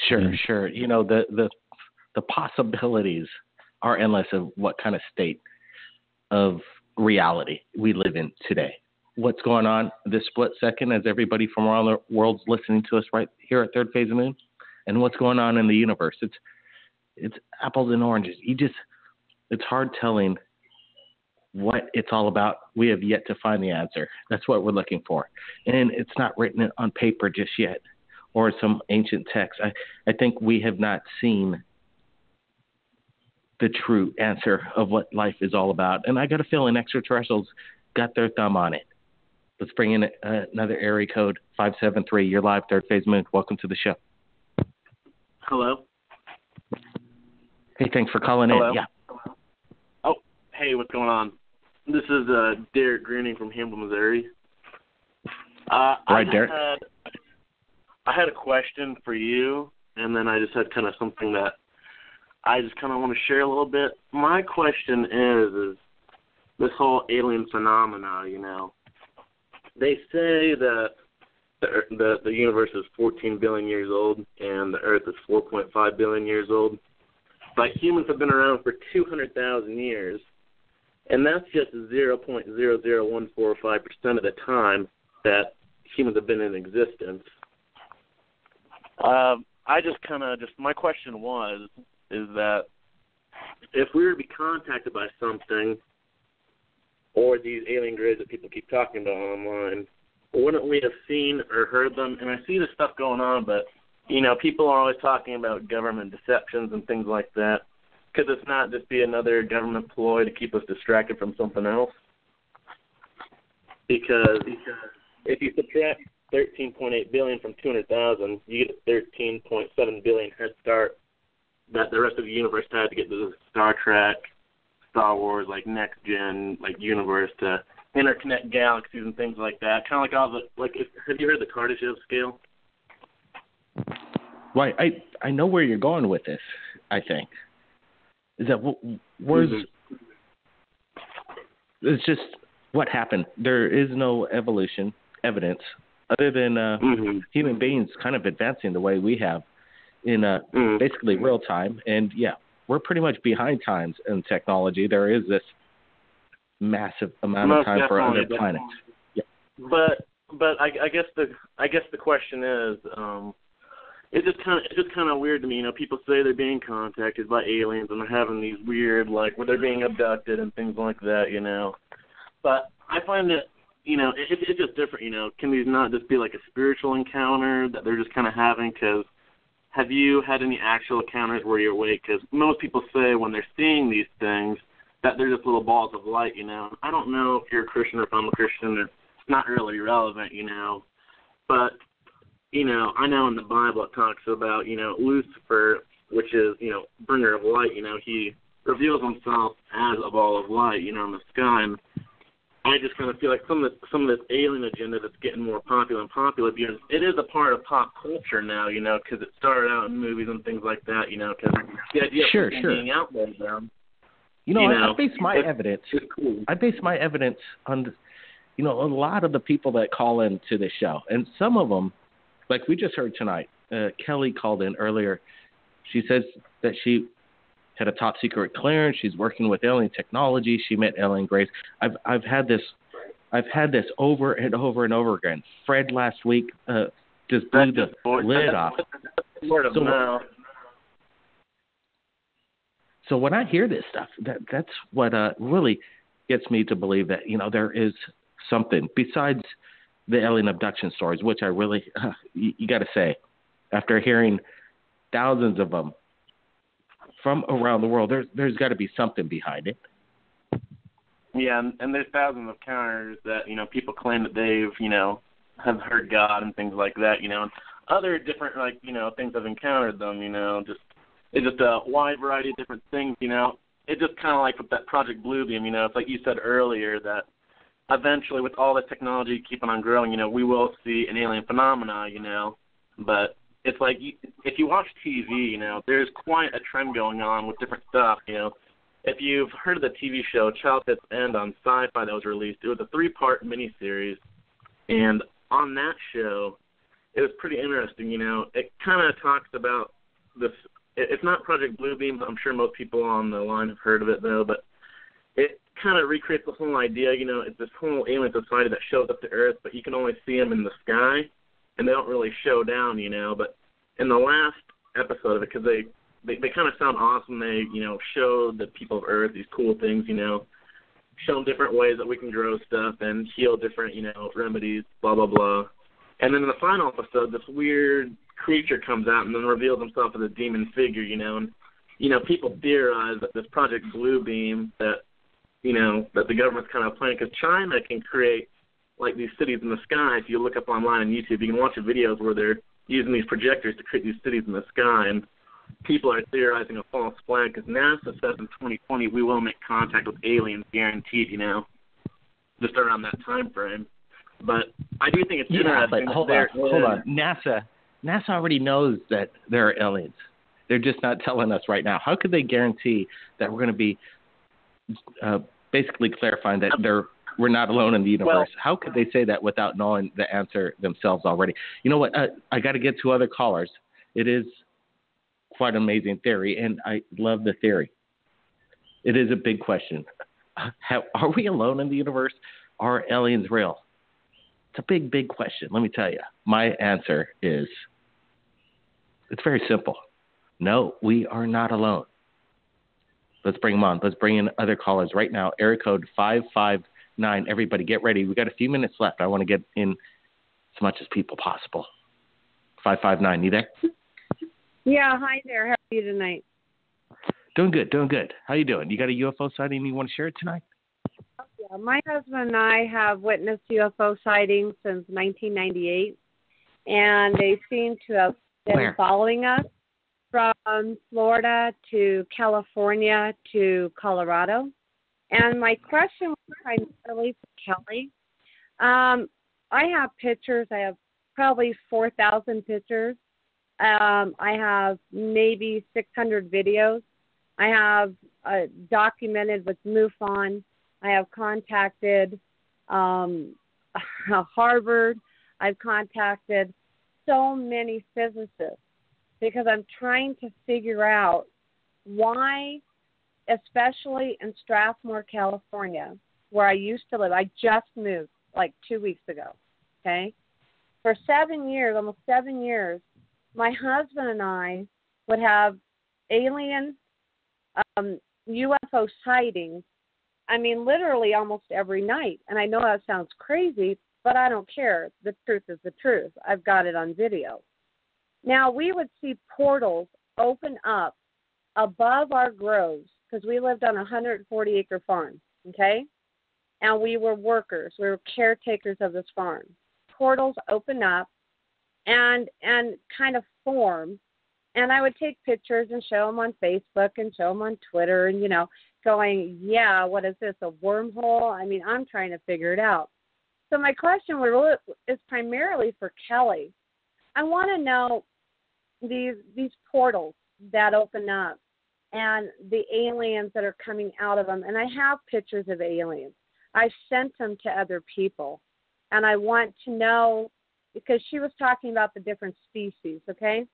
Sure. The possibilities are endless of what kind of state of reality we live in today. What's going on this split second as everybody from around the world's listening to us right here at Third Phase of Moon, and what's going on in the universe. It's apples and oranges. It's hard telling what it's all about. We have yet to find the answer. That's what we're looking for. And it's not written on paper just yet, or some ancient text. I think we have not seen the true answer of what life is all about. And I got a feeling extraterrestrials got their thumb on it. Let's bring in another area code, 573. You're live, Third Phase Moon. Welcome to the show. Hello. Hey, thanks for calling Hello. in. Yeah. Oh, hey, what's going on? This is Derek Greening from Hamble, Missouri. Derek. I had a question for you, and then I just had kind of something that I just kind of want to share a little bit. My question is this whole alien phenomena, They say that the universe is 14 billion years old and the Earth is 4.5 billion years old. But humans have been around for 200,000 years, and that's just 0.00145% of the time that humans have been in existence. My question is that if we were to be contacted by something, or these alien grids that people keep talking about online, wouldn't we have seen or heard them? And I see this stuff going on, but, people are always talking about government deceptions and things like that. Could this not just be another government ploy to keep us distracted from something else? Because if you subtract 13.8 billion from 200,000, you get a 13.7 billion head start that the rest of the universe had to get to the Star Trek, Star Wars, next gen, universe to interconnect galaxies and things like that. Kind of like all the have you heard the Kardashev scale? Right. I know where you're going with this. I think is that it's just what happened. There is no evolution evidence other than human beings kind of advancing the way we have in basically real time. And yeah, we're pretty much behind times in technology. There is this massive amount of time for other planets. Yeah. But I guess the question is, it's just kind of weird to me. People say they're being contacted by aliens and they're having these weird where they're being abducted and things like that. But I find that it's just different. Can these not just be like a spiritual encounter that they're just kind of having? Because have you had any actual encounters where you're awake? Because most people say when they're seeing these things, that they're just little balls of light, you know. I don't know if you're a Christian or if I'm a Christian. It's not really relevant, you know. But, you know, I know in the Bible it talks about, you know, Lucifer, which is, you know, bringer of light, you know, he reveals himself as a ball of light, you know, in the sky. And I just kind of feel like some of this alien agenda that's getting more popular and popular, because it is a part of pop culture now, you know, because it started out in movies and things like that, you know, because the idea of being out there, You know, I base my evidence. Cool. I base my evidence on, you know, a lot of the people that call into the show, and some of them, like we just heard tonight. Kelly called in earlier. She says that she had a top secret clearance. She's working with alien technology. She met alien grace. I've had this over and over and over again. Fred last week just blew the lid off. So when I hear this stuff, that's what really gets me to believe that, you know, there is something besides the alien abduction stories, which I really, you got to say, after hearing thousands of them from around the world, there's got to be something behind it. Yeah, and there's thousands of counters that, you know, people claim that they've, you know, have heard God and things like that, you know, and other different, like, you know, things have encountered them, you know, it's just a wide variety of different things, you know. It's just kind of like with that Project Bluebeam, you know. It's like you said earlier that eventually with all the technology keeping on growing, you know, we will see an alien phenomena, you know. But it's like if you watch TV, you know, there's quite a trend going on with different stuff, you know. If you've heard of the TV show Childhood's End on Sci-Fi that was released, it was a 3-part miniseries. And on that show, it was pretty interesting, you know. It kind of talks about this. It's not Project Bluebeam, but I'm sure most people on the line have heard of it, though. But it kind of recreates the whole idea, you know, it's this whole alien society that shows up to Earth, but you can only see them in the sky, and they don't really show down, you know. But in the last episode of it, because they kind of sound awesome, they, you know, show the people of Earth these cool things, you know, show them different ways that we can grow stuff and heal different, you know, remedies, blah, blah, blah. And then in the final episode, this weird creature comes out and then reveals himself as a demon figure, you know. And, you know, people theorize that this Project Bluebeam that, you know, that the government's kind of planning, because China can create, like, these cities in the sky. If you look up online on YouTube, you can watch the videos where they're using these projectors to create these cities in the sky. And people are theorizing a false flag because NASA says in 2020 we will make contact with aliens, guaranteed, you know, just around that time frame. But I do think it's interesting. But hold on. NASA already knows that there are aliens. They're just not telling us right now. How could they guarantee that we're going to be basically clarifying that we're not alone in the universe? Well, how could they say that without knowing the answer themselves already? You know what? I got to get to other callers. It is quite an amazing theory, and I love the theory. It is a big question. Are we alone in the universe? Are aliens real? It's a big, big question. Let me tell you. My answer is, it's very simple. No, we are not alone. Let's bring them on. Let's bring in other callers right now. Area code 559. Everybody get ready. We got a few minutes left. I want to get in as much as people possible. 559, you there? Yeah, hi there. How are you tonight? Doing good. How you doing? You got a UFO sighting you want to share tonight? Yeah, my husband and I have witnessed UFO sightings since 1998, and they seem to have been following us from Florida to California to Colorado. And my question was primarily for Kelly. I have pictures. I have probably 4,000 pictures. I have maybe 600 videos. I have documented with MUFON. I have contacted Harvard. I've contacted so many physicists because I'm trying to figure out why, especially in Strathmore, California, where I used to live. I just moved like 2 weeks ago, okay? For 7 years, almost 7 years, my husband and I would have alien UFO sightings, I mean, literally almost every night. And I know that sounds crazy, but I don't care. The truth is the truth. I've got it on video. Now, we would see portals open up above our groves because we lived on a 140-acre farm, okay? And we were workers. We were caretakers of this farm. Portals open up and kind of form. And I would take pictures and show them on Facebook and show them on Twitter and, going, yeah, what is this, a wormhole? I mean, I'm trying to figure it out. So my question is primarily for Kelly. I want to know these portals that open up and the aliens that are coming out of them. And I have pictures of aliens. I sent them to other people. And I want to know, because she was talking about the different species, okay?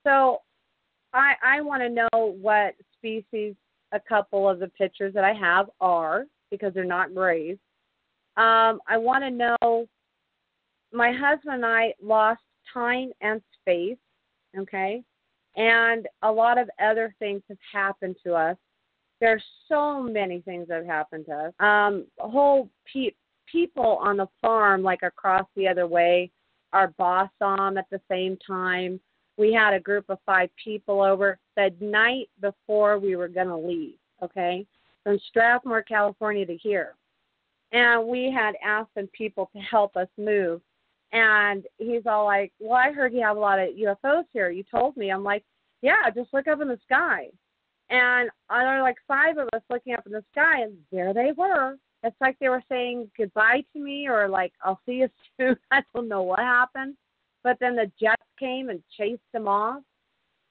So I want to know what species a couple of the pictures that I have are, because they're not grays. I want to know, my husband and I lost time and space, okay? And a lot of other things have happened to us. There's so many things that have happened to us. Whole people on the farm, like across the other way, our boss saw them at the same time. We had a group of 5 people over the night before we were going to leave, okay, from Strathmore, California to here. And we had asked some people to help us move. And he's all like, well, I heard you have a lot of UFOs here. You told me. I'm like, yeah, just look up in the sky. And there were like 5 of us looking up in the sky, and there they were. It's like they were saying goodbye to me, or like, I'll see you soon. I don't know what happened. But then the jets came and chased them off.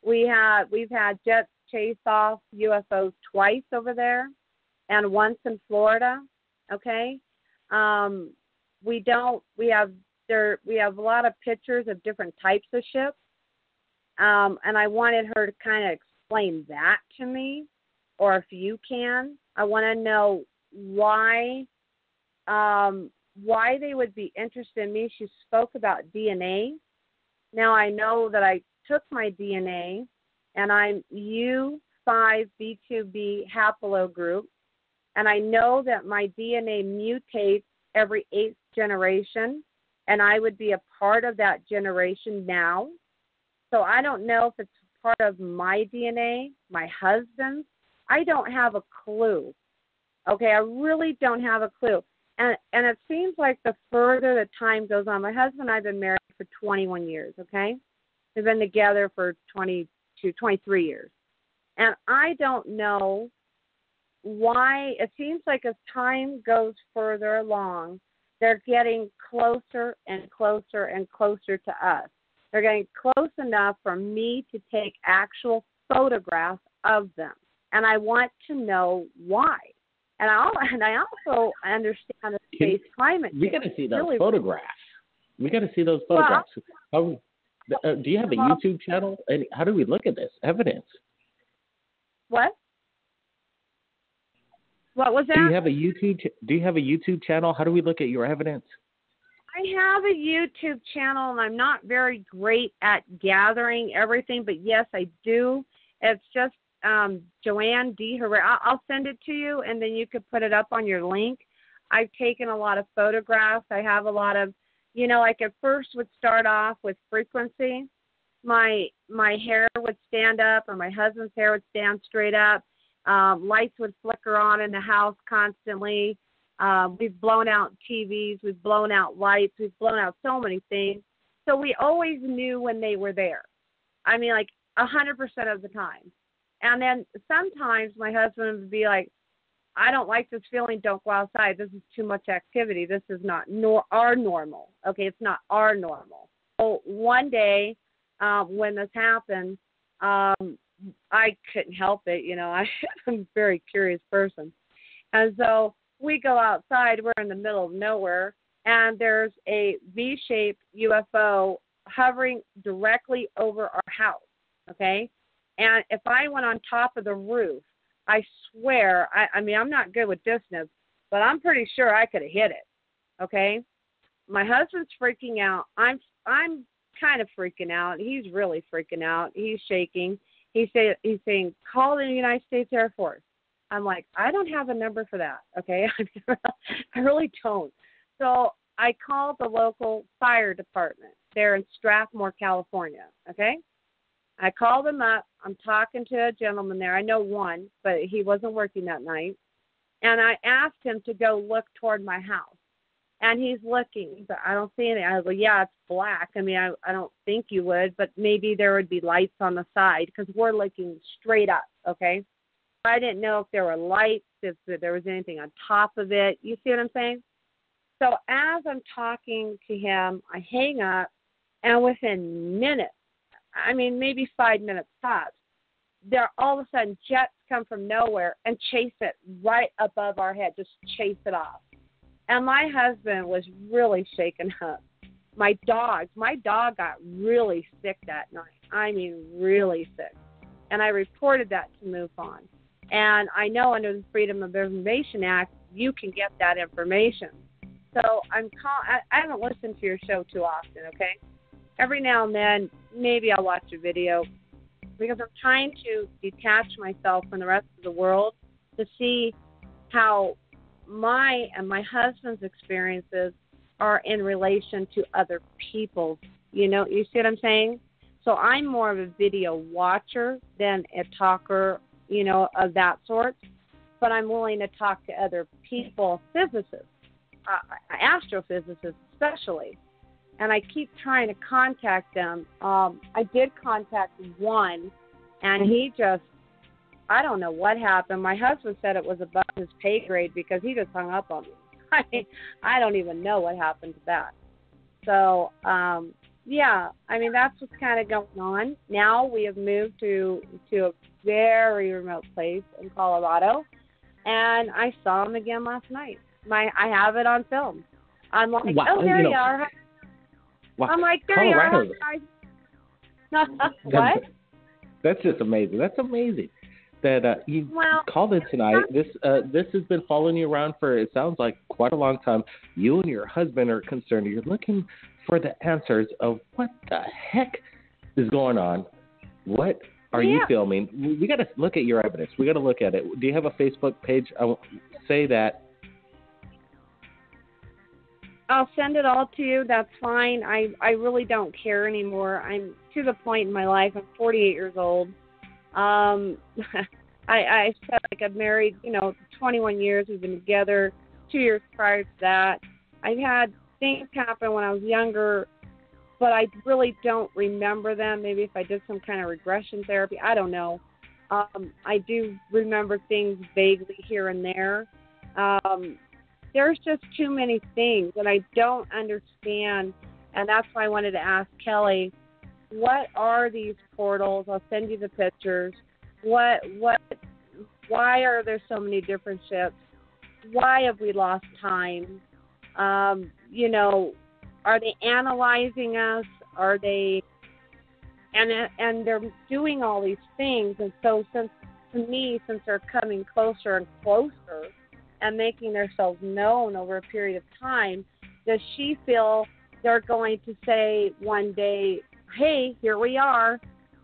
We've had jets chase off UFOs twice over there, and once in Florida. Okay, we have a lot of pictures of different types of ships, and I wanted her to kind of explain that to me, or if you can. I want to know why they would be interested in me. She spoke about DNA. Now I know that I took my DNA, and I'm U5B2B haplogroup, and I know that my DNA mutates every 8th generation, and I would be a part of that generation now. So I don't know if it's part of my DNA, my husband's. I don't have a clue. Okay, I really don't have a clue. And it seems like the further the time goes on, my husband and I have been married for 21 years, okay? We've been together for 23 years. And I don't know why. It seems like as time goes further along, they're getting closer and closer and closer to us. They're getting close enough for me to take actual photographs of them. And I want to know why. And I also understand the space climate change. We got to see those photographs. We got to see those photographs. Do you have a YouTube channel? And how do we look at this evidence? What? What was that? Do you have a YouTube channel? How do we look at your evidence? I have a YouTube channel, and I'm not very great at gathering everything, but yes, I do. It's just Joanne D. Herrera. I'll send it to you, and then you could put it up on your link. I've taken a lot of photographs. I have a lot of, like at first would start off with frequency. My hair would stand up, or my husband's hair would stand straight up. Lights would flicker on in the house constantly. We've blown out TVs. We've blown out lights. We've blown out so many things. So we always knew when they were there. I mean, like 100% of the time. And then sometimes my husband would be like, I don't like this feeling. Don't go outside. This is too much activity. This is not our normal. Okay, it's not our normal. So one day when this happened, I couldn't help it. I'm a very curious person. And so we go outside. We're in the middle of nowhere, and there's a V-shaped UFO hovering directly over our house, okay? And if I went on top of the roof, I swear, I mean, I'm not good with distance, but I'm pretty sure I could have hit it, okay? My husband's freaking out. I'm kind of freaking out. He's really freaking out. He's shaking. He's saying, call the United States Air Force. I'm like, I don't have a number for that, okay? I really don't. So I called the local fire department there in Strathmore, California, okay? I called him up. I'm talking to a gentleman there. I know one, but he wasn't working that night. And I asked him to go look toward my house. And he's looking, but I don't see anything. I was like, yeah, it's black. I mean, I don't think you would, but maybe there would be lights on the side because we're looking straight up, okay? I didn't know if there were lights, if there was anything on top of it. You see what I'm saying? So as I'm talking to him, I hang up, and within minutes, I mean, maybe 5 minutes tops, there all of a sudden jets come from nowhere and chase it right above our head, just chase it off. And my husband was really shaken up. My dog got really sick that night. I mean, really sick. And I reported that to MUFON. And I know under the Freedom of Information Act, you can get that information. So I haven't listened to your show too often, okay? Every now and then, maybe I'll watch a video because I'm trying to detach myself from the rest of the world to see how my and my husband's experiences are in relation to other people's. You know, you see what I'm saying? So I'm more of a video watcher than a talker, you know, of that sort. But I'm willing to talk to other people, physicists, astrophysicists especially. And I keep trying to contact them. I did contact one, and he just, I don't know what happened. My husband said it was above his pay grade because he just hung up on me. I don't even know what happened to that. So, yeah, I mean, that's what's kind of going on. Now we have moved to a very remote place in Colorado, and I saw him again last night. I have it on film. I'm like, wow, oh, there you are. Wow. I'm like, there Colorado. you are. What? That's just amazing. That's amazing that you called in tonight. This has been following you around for, it sounds like, quite a long time. You and your husband are concerned. You're looking for the answers of what the heck is going on. What are you filming? We got to look at your evidence. We got to look at it. Do you have a Facebook page? I will say that. I'll send it all to you. That's fine. I really don't care anymore. I'm to the point in my life. I'm 48 years old. I said, like, I'm married, 21 years. We've been together 2 years prior to that. I've had things happen when I was younger, but I really don't remember them. Maybe if I did some kind of regression therapy, I don't know. I do remember things vaguely here and there. There's just too many things that I don't understand, and that's why I wanted to ask Kelly, what are these portals? I'll send you the pictures. Why are there so many different ships? Why have we lost time? Are they analyzing us? Are they, and they're doing all these things, and so since they're coming closer and closer and making themselves known over a period of time, does she feel they're going to say one day, hey, here we are,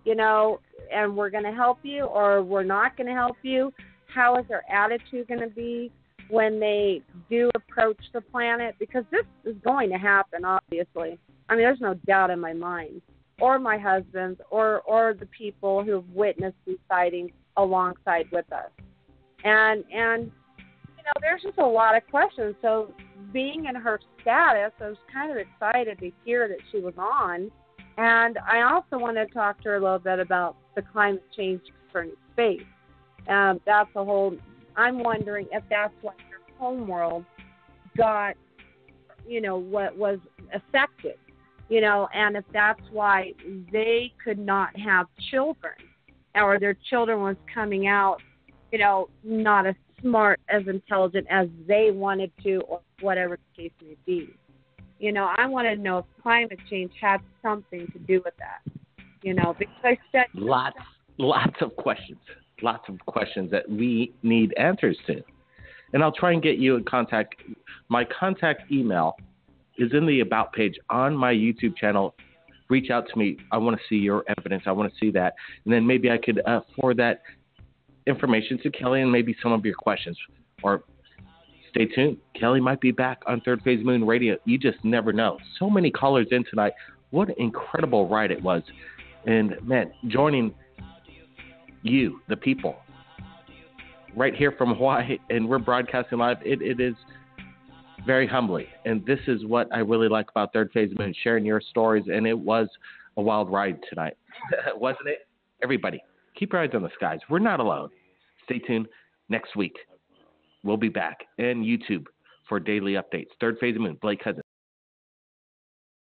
and we're going to help you, or we're not going to help you? How is their attitude going to be when they do approach the planet? Because this is going to happen, obviously. I mean, there's no doubt in my mind, or my husband's, or the people who have witnessed these sightings alongside with us. And there's just a lot of questions. So being in her status, I was kind of excited to hear that she was on. And I also want to talk to her a little bit about the climate change concerning space. That's a whole, I'm wondering if that's why her home world got, what was affected, and if that's why they could not have children, or their children was coming out, not as smart, as intelligent as they wanted to, or whatever the case may be. I want to know if climate change had something to do with that. Because I said lots of questions that we need answers to, and I'll try and get you in contact. My contact email is in the About page on my YouTube channel. Reach out to me. I want to see your evidence. I want to see that, and then maybe I could forward that information to Kelly and maybe some of your questions. Or stay tuned. Kelly might be back on Third Phase Moon Radio. You just never know. So many callers in tonight. What an incredible ride it was. And, man, joining you, the people, right here from Hawaii, and we're broadcasting live, it is very humbling. And this is what I really like about Third Phase Moon, sharing your stories. And it was a wild ride tonight, wasn't it? Everybody, keep your eyes on the skies. We're not alone. Stay tuned. Next week, we'll be back. And YouTube for daily updates. Third Phase of Moon, Blake Cousins.